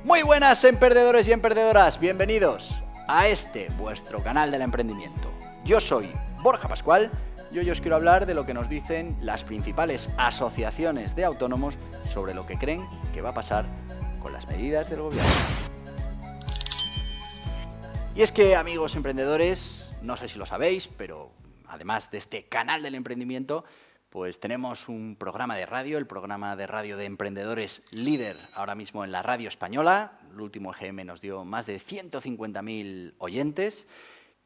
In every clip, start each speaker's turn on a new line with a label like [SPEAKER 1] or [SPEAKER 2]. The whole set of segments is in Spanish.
[SPEAKER 1] Muy buenas, emprendedores y emprendedoras, bienvenidos a este, vuestro canal del emprendimiento. Yo soy Borja Pascual y hoy os quiero hablar de lo que nos dicen las principales asociaciones de autónomos sobre lo que creen que va a pasar con las medidas del gobierno. Y es que, amigos emprendedores, no sé si lo sabéis, pero además de este canal del emprendimiento, pues tenemos un programa de radio, el programa de radio de emprendedores líder ahora mismo en la radio española. El último EGM nos dio más de 150.000 oyentes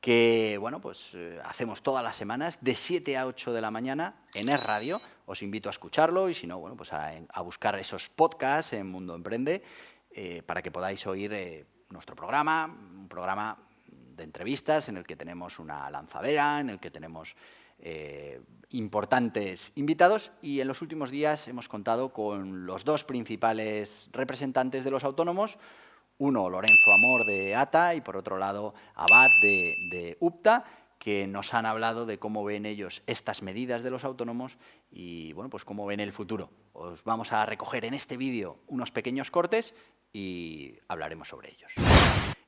[SPEAKER 1] que, bueno, pues hacemos todas las semanas de 7 a 8 de la mañana en Es Radio. Os invito a escucharlo y si no, bueno, pues a buscar esos podcasts en Mundo Emprende para que podáis oír nuestro programa, un programa de entrevistas en el que tenemos una lanzadera, en el que tenemos importantes invitados y en los últimos días hemos contado con los dos principales representantes de los autónomos, uno Lorenzo Amor de ATA y por otro lado Abad de UPTA, que nos han hablado de cómo ven ellos estas medidas de los autónomos y bueno, pues cómo ven el futuro. Os vamos a recoger en este vídeo unos pequeños cortes y hablaremos sobre ellos.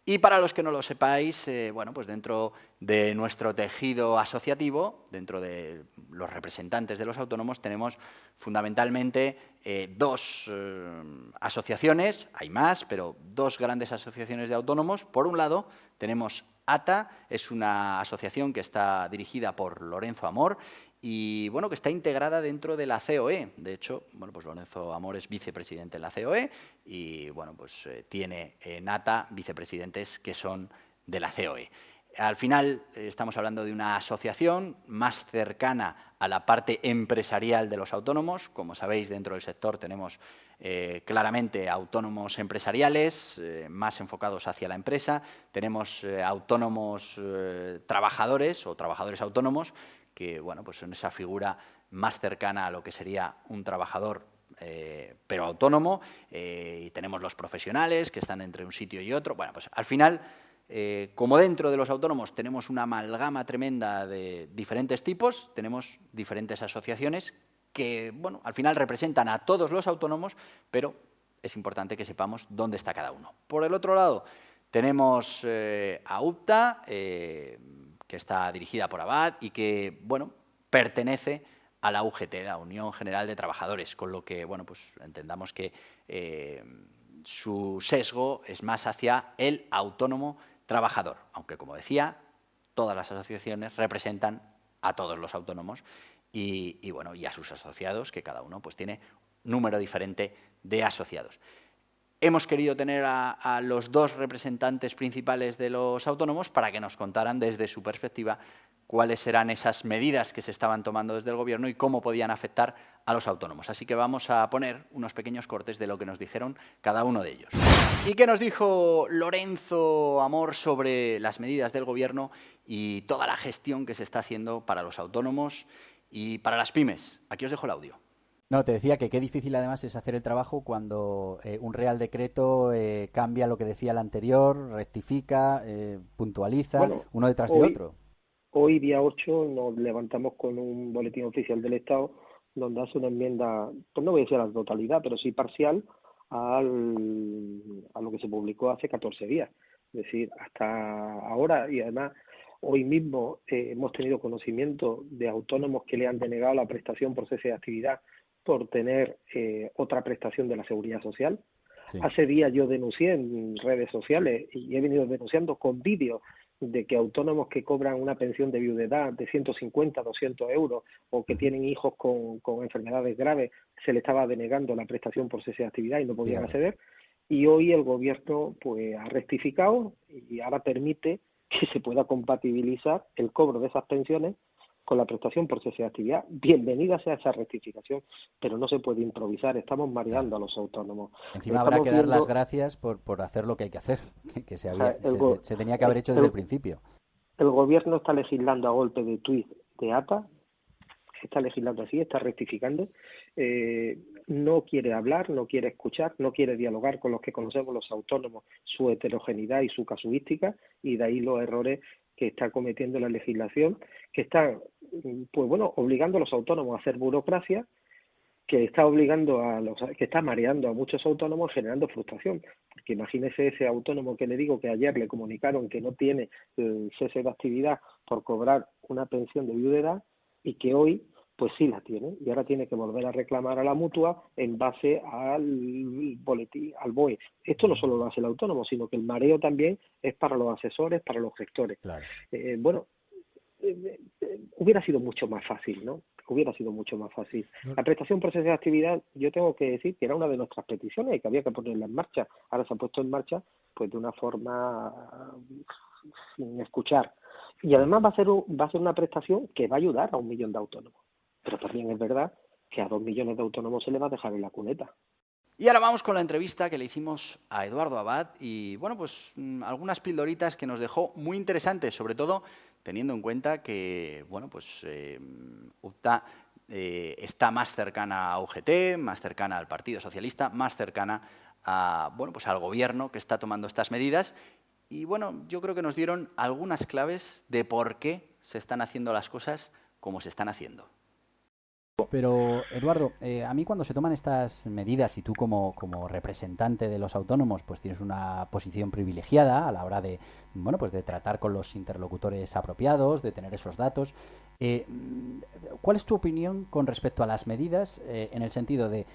[SPEAKER 1] Y para los que no lo sepáis, bueno, pues dentro de nuestro tejido asociativo, dentro de los representantes de los autónomos, tenemos fundamentalmente dos asociaciones, hay más, pero dos grandes asociaciones de autónomos. Por un lado, tenemos ATA, es una asociación que está dirigida por Lorenzo Amor y bueno, que está integrada dentro de la COE. De hecho, bueno, pues Lorenzo Amor es vicepresidente en la COE y bueno, pues tiene en ATA vicepresidentes que son de la COE. Al final estamos hablando de una asociación más cercana a la parte empresarial de los autónomos. Como sabéis, dentro del sector tenemos claramente autónomos empresariales, más enfocados hacia la empresa. Tenemos autónomos trabajadores o trabajadores autónomos, que bueno, pues son esa figura más cercana a lo que sería un trabajador pero autónomo, y tenemos los profesionales que están entre un sitio y otro. Bueno, pues al final, como dentro de los autónomos tenemos una amalgama tremenda de diferentes tipos, tenemos diferentes asociaciones que, bueno, al final representan a todos los autónomos, pero es importante que sepamos dónde está cada uno. Por el otro lado, tenemos a UPTA, que está dirigida por Abad y que, bueno, pertenece a la UGT, la Unión General de Trabajadores, con lo que, bueno, pues entendamos que su sesgo es más hacia el autónomo trabajador, aunque, como decía, todas las asociaciones representan a todos los autónomos y bueno, y a sus asociados, que cada uno pues tiene número diferente de asociados. Hemos querido tener a los dos representantes principales de los autónomos para que nos contaran desde su perspectiva cuáles eran esas medidas que se estaban tomando desde el gobierno y cómo podían afectar a los autónomos. Así que vamos a poner unos pequeños cortes de lo que nos dijeron cada uno de ellos. ¿Y qué nos dijo Lorenzo Amor sobre las medidas del gobierno y toda la gestión que se está haciendo para los autónomos y para las pymes? Aquí os dejo el audio.
[SPEAKER 2] No, te decía que qué difícil además es hacer el trabajo cuando un Real Decreto cambia lo que decía el anterior, rectifica, puntualiza,
[SPEAKER 3] Bueno,
[SPEAKER 2] uno detrás de otro.
[SPEAKER 3] hoy día 8 nos levantamos con un boletín oficial del Estado donde hace una enmienda, pues no voy a decir a la totalidad, pero sí parcial a lo que se publicó hace 14 días. Es decir, hasta ahora, y además hoy mismo hemos tenido conocimiento de autónomos que le han denegado la prestación por cese de actividad por tener otra prestación de la Seguridad Social. Sí. Hace días yo denuncié en redes sociales y he venido denunciando con vídeos de que autónomos que cobran una pensión de viudedad de 150, 200 euros o que tienen hijos con enfermedades graves, se le estaba denegando la prestación por cese de actividad y no podían acceder. Y hoy el gobierno pues ha rectificado y ahora permite que se pueda compatibilizar el cobro de esas pensiones con la prestación por cese de actividad. Bienvenida sea esa rectificación, pero no se puede improvisar, estamos mareando a los autónomos.
[SPEAKER 2] Encima habrá que dar las gracias por hacer lo que hay que hacer, que se tenía que haber hecho desde el principio.
[SPEAKER 3] El gobierno está legislando a golpe de tuit de ATA, está legislando así, está rectificando, no quiere hablar, no quiere escuchar, no quiere dialogar con los que conocemos los autónomos, su heterogeneidad y su casuística, y de ahí los errores que está cometiendo la legislación, que está, pues bueno, obligando a los autónomos a hacer burocracia que está obligando que está mareando a muchos autónomos, generando frustración. Porque imagínese ese autónomo que le digo que ayer le comunicaron que no tiene el cese de actividad por cobrar una pensión de viudedad y que hoy pues sí la tiene, y ahora tiene que volver a reclamar a la mutua en base al boletín, al BOE. Esto no solo lo hace el autónomo, sino que el mareo también es para los asesores, para los gestores.
[SPEAKER 2] Claro.
[SPEAKER 3] Hubiera sido mucho más fácil, ¿no? Hubiera sido mucho más fácil. La prestación por cese de actividad, yo tengo que decir que era una de nuestras peticiones y que había que ponerla en marcha. Ahora se ha puesto en marcha pues de una forma sin escuchar. Y además va a ser una prestación que va a ayudar a 1 millón de autónomos. Pero también es verdad que a 2 millones de autónomos se les va a dejar en la cuneta.
[SPEAKER 1] Y ahora vamos con la entrevista que le hicimos a Eduardo Abad y, bueno, pues algunas pildoritas que nos dejó muy interesantes, sobre todo teniendo en cuenta que, bueno, pues UPTA está más cercana a UGT, más cercana al Partido Socialista, más cercana a, bueno, pues al Gobierno que está tomando estas medidas. Y, bueno, yo creo que nos dieron algunas claves de por qué se están haciendo las cosas como se están haciendo.
[SPEAKER 2] Pero, Eduardo, a mí cuando se toman estas medidas y tú como representante de los autónomos pues tienes una posición privilegiada a la hora de, bueno, pues de tratar con los interlocutores apropiados, de tener esos datos, ¿cuál es tu opinión con respecto a las medidas en el sentido de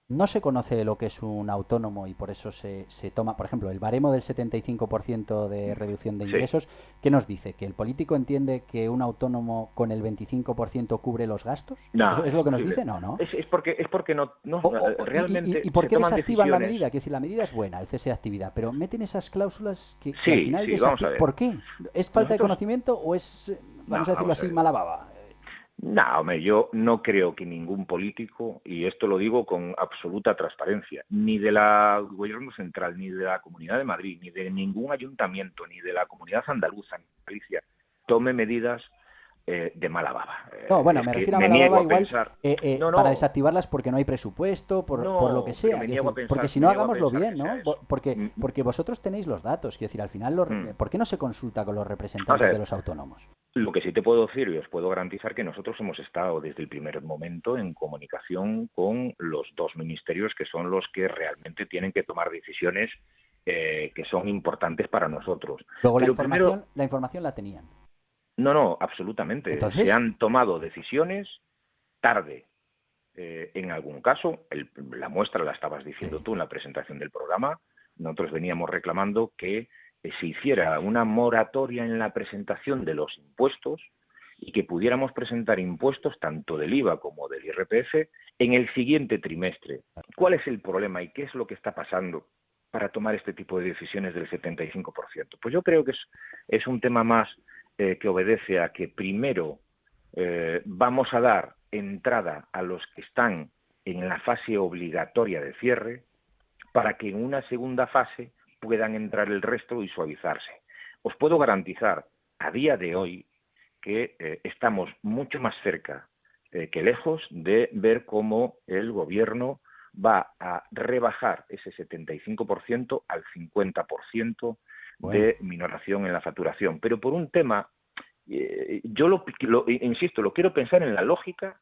[SPEAKER 2] no se conoce lo que es un autónomo y por eso se toma, por ejemplo, el baremo del 75% de reducción de ingresos? ¿Qué nos dice? ¿Que el político entiende que un autónomo con el 25% cubre los gastos?
[SPEAKER 4] No,
[SPEAKER 2] ¿Eso es lo que nos dice? No.
[SPEAKER 4] Es porque no realmente
[SPEAKER 2] ¿Y por qué
[SPEAKER 4] toman
[SPEAKER 2] desactivan la
[SPEAKER 4] decisiones.
[SPEAKER 2] medida? Que decir, la medida es buena, el cese de actividad, pero meten esas cláusulas que
[SPEAKER 4] Sí,
[SPEAKER 2] al final
[SPEAKER 4] sí, vamos a ver.
[SPEAKER 2] ¿Por qué? ¿Es falta de conocimiento o es, vamos a decirlo
[SPEAKER 4] vamos a
[SPEAKER 2] así,
[SPEAKER 4] ver.
[SPEAKER 2] mala baba?
[SPEAKER 4] No, hombre, yo no creo que ningún político, y esto lo digo con absoluta transparencia, ni de la gobierno central, ni de la Comunidad de Madrid, ni de ningún ayuntamiento, ni de la Comunidad Andaluza, ni de Galicia, tome medidas de mala baba.
[SPEAKER 2] No, bueno, me refiero a mala baba igual para desactivarlas porque no hay presupuesto, por lo que sea. Porque si no, hagámoslo bien, ¿no? Porque vosotros tenéis los datos. Quiero decir, al final, ¿por qué no se consulta con los representantes de los autónomos?
[SPEAKER 4] Lo que sí te puedo decir y os puedo garantizar que nosotros hemos estado desde el primer momento en comunicación con los 2 ministerios que son los que realmente tienen que tomar decisiones que son importantes para nosotros.
[SPEAKER 2] Luego la información la tenían.
[SPEAKER 4] No, absolutamente.
[SPEAKER 2] ¿Entonces?
[SPEAKER 4] Se han tomado decisiones tarde. En algún caso, la muestra la estabas diciendo tú en la presentación del programa, nosotros veníamos reclamando que se hiciera una moratoria en la presentación de los impuestos y que pudiéramos presentar impuestos tanto del IVA como del IRPF en el siguiente trimestre. ¿Cuál es el problema y qué es lo que está pasando para tomar este tipo de decisiones del 75%? Pues yo creo que es un tema más que obedece a que primero vamos a dar entrada a los que están en la fase obligatoria de cierre para que en una segunda fase puedan entrar el resto y suavizarse. Os puedo garantizar a día de hoy que estamos mucho más cerca que lejos de ver cómo el Gobierno va a rebajar ese 75% al 50% de minoración en la facturación. Pero por un tema, yo insisto, lo quiero pensar en la lógica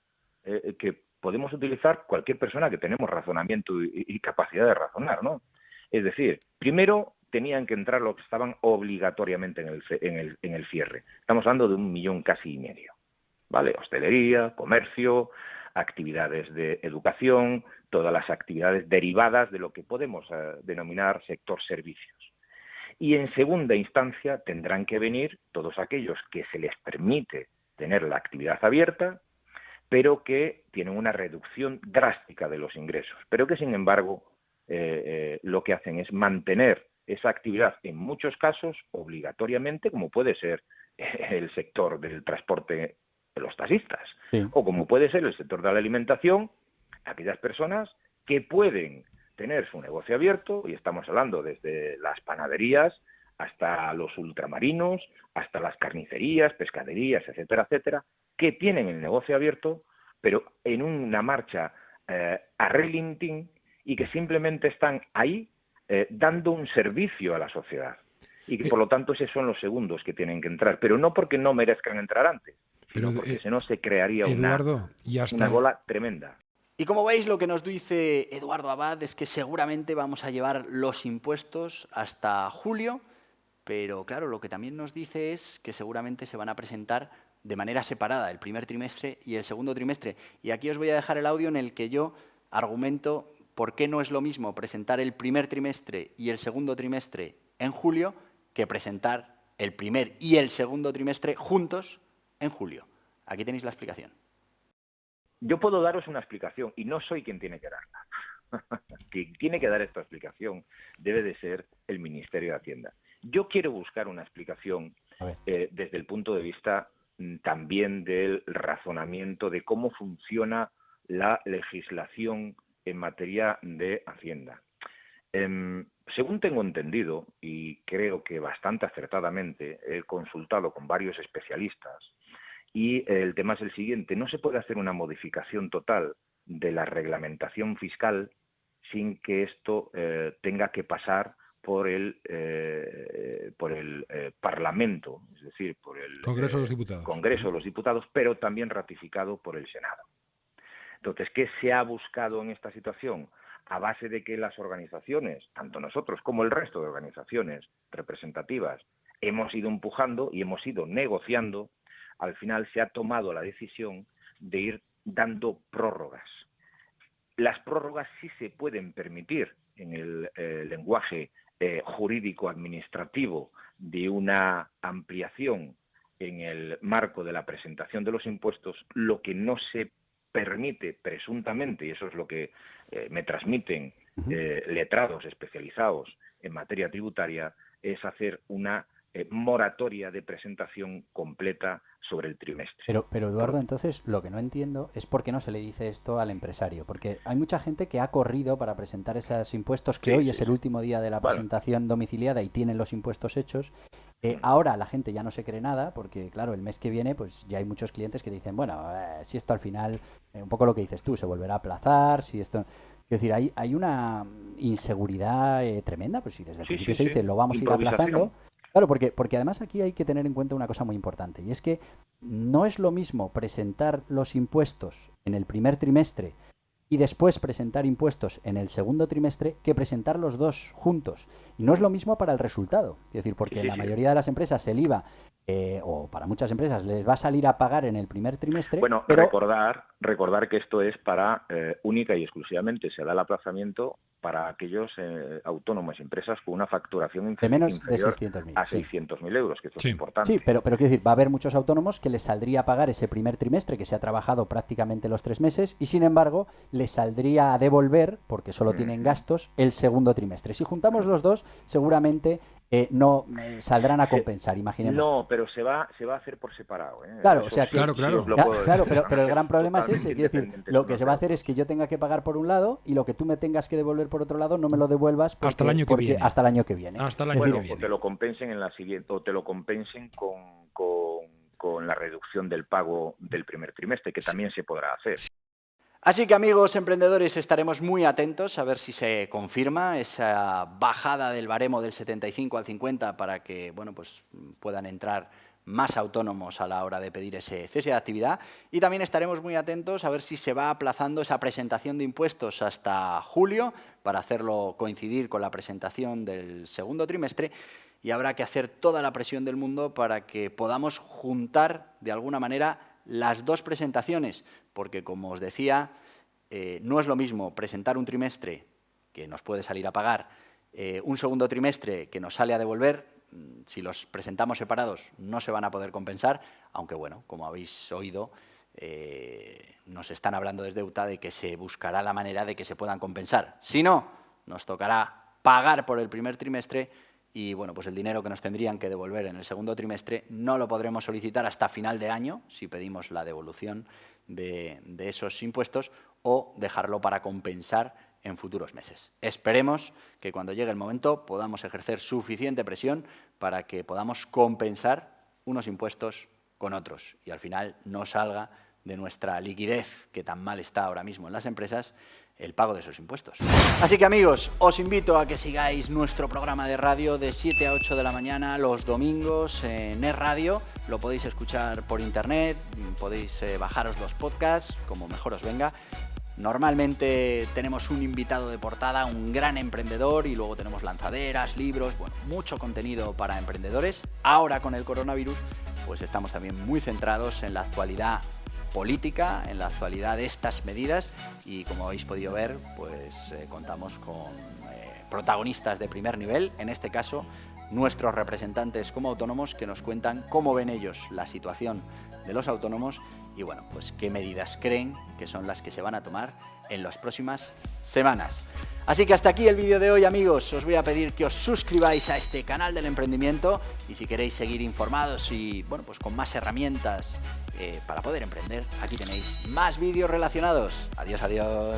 [SPEAKER 4] que podemos utilizar cualquier persona que tenemos razonamiento y capacidad de razonar, ¿no? Es decir, primero tenían que entrar los que estaban obligatoriamente en el cierre. Estamos hablando de 1,5 millones casi, ¿vale? Hostelería, comercio, actividades de educación, todas las actividades derivadas de lo que podemos denominar sector servicios. Y en segunda instancia tendrán que venir todos aquellos que se les permite tener la actividad abierta, pero que tienen una reducción drástica de los ingresos, pero que sin embargo lo que hacen es mantener esa actividad en muchos casos obligatoriamente, como puede ser el sector del transporte de los taxistas, o como puede ser el sector de la alimentación, aquellas personas que pueden tener su negocio abierto, y estamos hablando desde las panaderías hasta los ultramarinos, hasta las carnicerías, pescaderías, etcétera, etcétera, que tienen el negocio abierto, pero en una marcha a relintín y que simplemente están ahí dando un servicio a la sociedad. Y que por lo tanto esos son los segundos que tienen que entrar, pero no porque no merezcan entrar antes, sino porque si no se crearía una bola tremenda.
[SPEAKER 1] Y como veis, lo que nos dice Eduardo Abad es que seguramente vamos a llevar los impuestos hasta julio, pero claro, lo que también nos dice es que seguramente se van a presentar de manera separada el primer trimestre y el segundo trimestre. Y aquí os voy a dejar el audio en el que yo argumento por qué no es lo mismo presentar el primer trimestre y el segundo trimestre en julio que presentar el primer y el segundo trimestre juntos en julio. Aquí tenéis la explicación.
[SPEAKER 4] Yo puedo daros una explicación y no soy quien tiene que darla. Quien tiene que dar esta explicación debe de ser el Ministerio de Hacienda. Yo quiero buscar una explicación desde el punto de vista también del razonamiento de cómo funciona la legislación en materia de Hacienda. Según tengo entendido, y creo que bastante acertadamente, he consultado con varios especialistas, y el tema es el siguiente: no se puede hacer una modificación total de la reglamentación fiscal sin que esto tenga que pasar por el Parlamento, es decir, por el
[SPEAKER 5] Congreso de los Diputados.
[SPEAKER 4] Congreso de los Diputados, pero también ratificado por el Senado. Entonces, ¿qué se ha buscado en esta situación? A base de que las organizaciones, tanto nosotros como el resto de organizaciones representativas, hemos ido empujando y hemos ido negociando, al final se ha tomado la decisión de ir dando prórrogas. Las prórrogas sí se pueden permitir en el lenguaje jurídico-administrativo de una ampliación en el marco de la presentación de los impuestos. Lo que no se permite presuntamente, y eso es lo que me transmiten letrados especializados en materia tributaria, es hacer una moratoria de presentación completa sobre el trimestre.
[SPEAKER 2] Pero Eduardo, entonces lo que no entiendo es por qué no se le dice esto al empresario, porque hay mucha gente que ha corrido para presentar esos impuestos, que hoy es el último día de la presentación domiciliada y tienen los impuestos hechos. Ahora la gente ya no se cree nada, porque claro, el mes que viene pues ya hay muchos clientes que dicen, bueno, si esto al final, un poco lo que dices tú, se volverá a aplazar, si esto... Es decir, hay una inseguridad tremenda, pues si desde el principio se dice, lo vamos a ir aplazando... Claro, porque además aquí hay que tener en cuenta una cosa muy importante, y es que no es lo mismo presentar los impuestos en el primer trimestre y después presentar impuestos en el segundo trimestre que presentar los dos juntos. Y no es lo mismo para el resultado. Es decir, porque en la mayoría de las empresas el IVA, o para muchas empresas, les va a salir a pagar en el primer trimestre.
[SPEAKER 4] Bueno, pero... recordar que esto es para única y exclusivamente, se da el aplazamiento para aquellos autónomos y empresas con una facturación
[SPEAKER 2] de menos
[SPEAKER 4] inferior
[SPEAKER 2] de 600.000,
[SPEAKER 4] a 600.000 euros, que esto es importante.
[SPEAKER 2] Sí, pero quiero decir, va a haber muchos autónomos que les saldría a pagar ese primer trimestre, que se ha trabajado prácticamente los 3 meses, y sin embargo les saldría a devolver, porque solo tienen gastos, el segundo trimestre. Si juntamos los dos, seguramente no saldrán a compensar, imaginemos.
[SPEAKER 4] No, pero se va a hacer por separado.
[SPEAKER 2] Claro,
[SPEAKER 4] eso,
[SPEAKER 2] o sea que,
[SPEAKER 5] claro,
[SPEAKER 2] pero el gran problema es ese, quiero decir, lo que se va a hacer es que yo tenga que pagar por un lado y lo que tú me tengas que devolver por otro lado no me lo devuelvas porque,
[SPEAKER 5] hasta el año que viene.
[SPEAKER 2] Hasta el año que viene.
[SPEAKER 4] O te lo compensen en la siguiente, o te lo compensen con la reducción del pago del primer trimestre, que también se podrá hacer.
[SPEAKER 1] Así que, amigos emprendedores, estaremos muy atentos a ver si se confirma esa bajada del baremo del 75 al 50 para que, bueno, pues puedan entrar más autónomos a la hora de pedir ese cese de actividad. Y también estaremos muy atentos a ver si se va aplazando esa presentación de impuestos hasta julio para hacerlo coincidir con la presentación del segundo trimestre. Y habrá que hacer toda la presión del mundo para que podamos juntar de alguna manera las dos presentaciones, porque como os decía, no es lo mismo presentar un trimestre que nos puede salir a pagar, un segundo trimestre que nos sale a devolver. Si los presentamos separados no se van a poder compensar, aunque bueno, como habéis oído, nos están hablando desde UTA de que se buscará la manera de que se puedan compensar. Si no, nos tocará pagar por el primer trimestre y bueno, pues el dinero que nos tendrían que devolver en el segundo trimestre no lo podremos solicitar hasta final de año, si pedimos la devolución de esos impuestos, o dejarlo para compensar en futuros meses. Esperemos que cuando llegue el momento podamos ejercer suficiente presión para que podamos compensar unos impuestos con otros y al final no salga de nuestra liquidez, que tan mal está ahora mismo en las empresas, el pago de esos impuestos. Así que, amigos, os invito a que sigáis nuestro programa de radio de 7 a 8 de la mañana los domingos en Es Radio. Lo podéis escuchar por internet, podéis bajaros los podcasts, como mejor os venga. Normalmente tenemos un invitado de portada, un gran emprendedor, y luego tenemos lanzaderas, libros, bueno, mucho contenido para emprendedores. Ahora con el coronavirus, pues estamos también muy centrados en la actualidad política, en la actualidad de estas medidas, y como habéis podido ver, pues contamos con protagonistas de primer nivel, en este caso nuestros representantes como autónomos, que nos cuentan cómo ven ellos la situación de los autónomos y bueno, pues qué medidas creen que son las que se van a tomar en las próximas semanas. Así que hasta aquí el vídeo de hoy, amigos. Os voy a pedir que os suscribáis a este canal del emprendimiento, y si queréis seguir informados y bueno, pues con más herramientas para poder emprender, aquí tenéis más vídeos relacionados. Adiós, adiós.